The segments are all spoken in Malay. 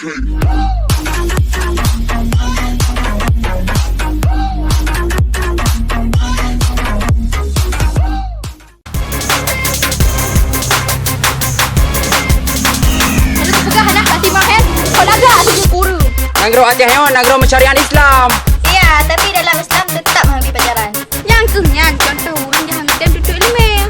Nagro Aceh Hewan, Nagro Mencarian Islam. Iya, tapi dalam Islam tetap mengambil pacaran. Yang kenyang contoh orang yang tem duduk email.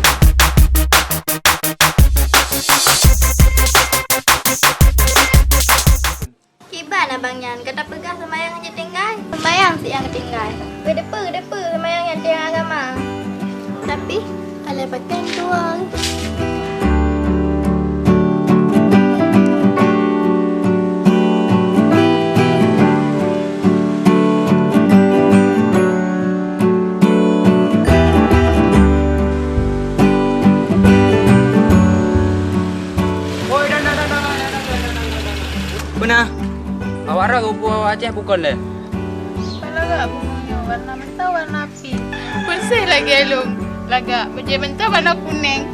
Kiban abang Yan, kata pegang semayang aja tinggal. Semayang si yang tinggal. Depa semayang yang tiang agama. Tapi kalau pakai tuang. Benar. Awak ada rupa Aceh bukan le? Lagak bunganya warna mentah warna pink. Bersih lagi alung. Lagak baju mentah warna kuning.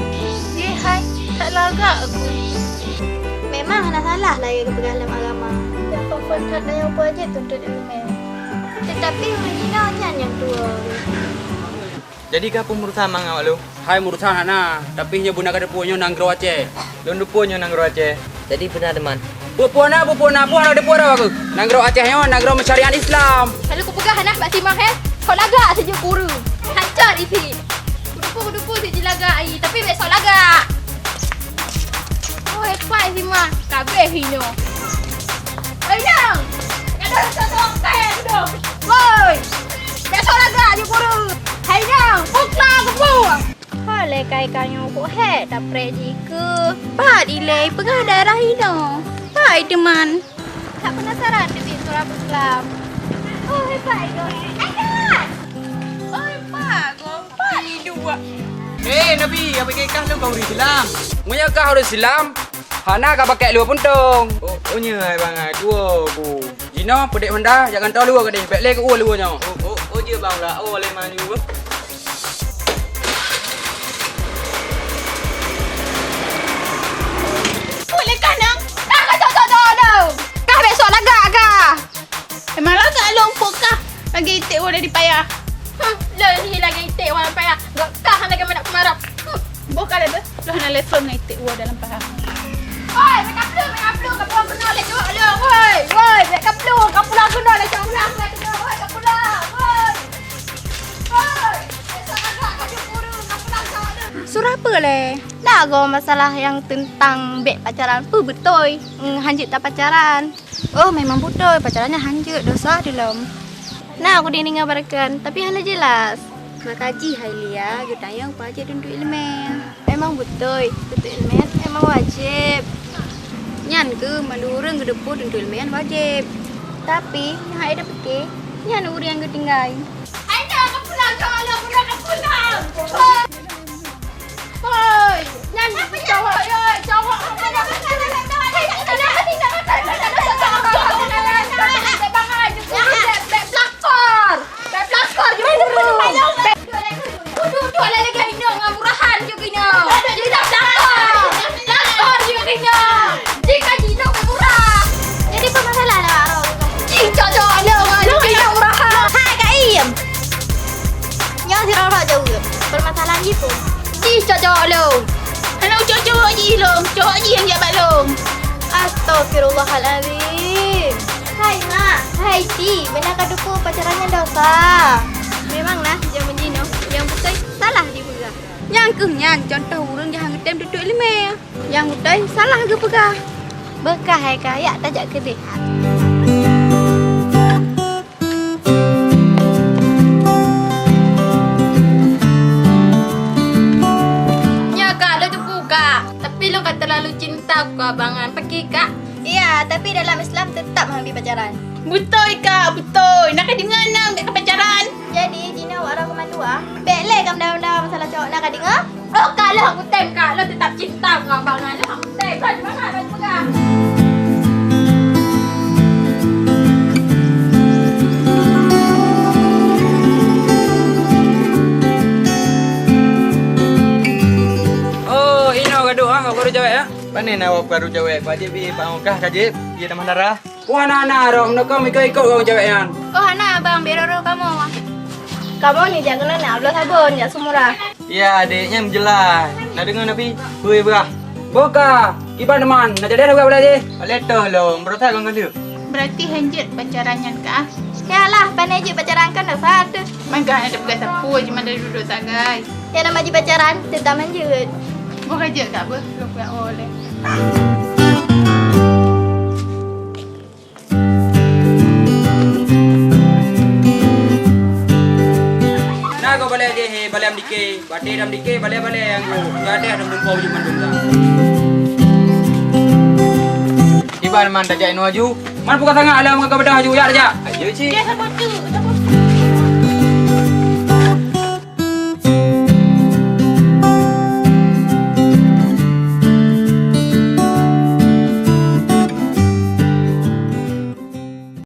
Ye hai, tak lagak aku. Memang nak salah lagi ke dalam agama. Yang perempuan kata yang apa aja tuntut ilmu. Tetapi originalnya yang tua. Jadi kapu murusan mang awak lu? Hai murusan ana, tapi nya bunda kada punya Nagro Aceh. Lu dupunya nang Aceh. Jadi benar teman. Puan ada aku. Nagro Aceh Hewan, Nagro Mencarian Islam. Kalau ku pegang anak Pak Timah kau lagak saja kuru. Hancur isi. Kudupu saja lagak ai, tapi besok lagak. Oh, hebat Timah. Kabeh hino. Ayang. Kada sotong kain dong. Woi. Besok lagak je kuru. Hayang, pukla kebu. Boleh kai-kainya kok tak preji ke. Pak dilai pegang daerah hino. Hai teman. Tak penasaran dengan surah Islam. Oh, hebat itu. Ayah. Oi Pak, gompa ni dua. Nabi, apa kekah lu kau Islam? Munya kah harus Islam? Hana kah pakai luar puntung. Oh nya bang dua bu. Jino pedek menda jangan tahu luar kedai. Bek le ke luarnya. Oh je bang lah. Oh le maju. Boleh kanang? Dah kacau Kah besok lagak kah? Memang lagak lompok kah? Lagi itik orang dari payah. Lagi lagi itik orang payah. Gak kah lagi nak kemarap. Bukan ada. Lo nak lesson nak itik orang dalam payah. Oi, make up lu. Kau kena le jawab lu. Woi, make up lu. Kau pulang kena le jawab ulang. Woi, kau pulang. Woi. Besok lagak kau jupuru. Kau pulang jawab lu. Surah apa le? Dah go masalah yang tentang beg pacaran pu betul. Hanjut tak pacaran. Oh, memang betul pacarannya hanjut dosa dalam. Nah, aku dia ngabarkan, tapi hala jelas. Makaji Hailia, kita yang wajib untuk ilmen. Memang betul ilmen memang wajib. Nyan ke mandurung ke depan untuk ilmen wajib. Tapi yang ada fikir, nyan uri yang ketinggal. Aina, kau pulang jawab lu. Kau pulang. Hoi, nyan jawab. Permasalahan itu. Cocok lu. Anak cocok je lu. Cocok je yang jabat lu. Astagfirullahaladzim. Hai nak, hai Ti, benar kau duku pacarannya dosa. Memang lah, jangan menjino. Yang betul salah dipegang. Yang kenyang contoh orang yang tem duduk email. Yang betul salah ke pegang. Bekah hai kaya tajak kedehat. Tapi lo kan terlalu cinta ke abangan. Pergi kak. Iya, tapi dalam Islam tetap mengambil pacaran. Betul kak, betul. Nak dengar nak ke pacaran. Jadi, Jina awak orang kemandua. Bekle kamu dah masalah cowok nak dengar? Oh kalau aku tem kak, lo tetap cinta ke abangan. Lo aku tem. Lo di mana? Lo pegang. Gaduh ah, kau baru jawab ya? Panen awak baru jawab. Wajib bi Pak Ongkah kajib. Dia dah mandara. Puan anak rom nak kau ikut orang cewek yang. Oh Hana abang beroro kamu. Kamu ni jangan nak belum sabun ya semurah. Ya, adiknya menjelas. Nak dengar Nabi? Hui berah. Boka, iban teman, nak jadi apa boleh je? Letah lo, berotak kau dia. Berarti hanjut pacarannya kah? Ya lah, pandai je pacaran kan dah satu. Mangga ada pegas apa cuma dari duduk tak guys. Ya nama je pacaran, tetap lanjut. Mau kerja tak apa? Belum tak boleh. Nah kau boleh je, boleh amdike, bade amdike, boleh yang go. Gade ada mumpau je mandung dah. Iban man tak jai nu aju. Man buka tangan alam kau bedah ju ya aja. Ayo cik. Dia sama tu.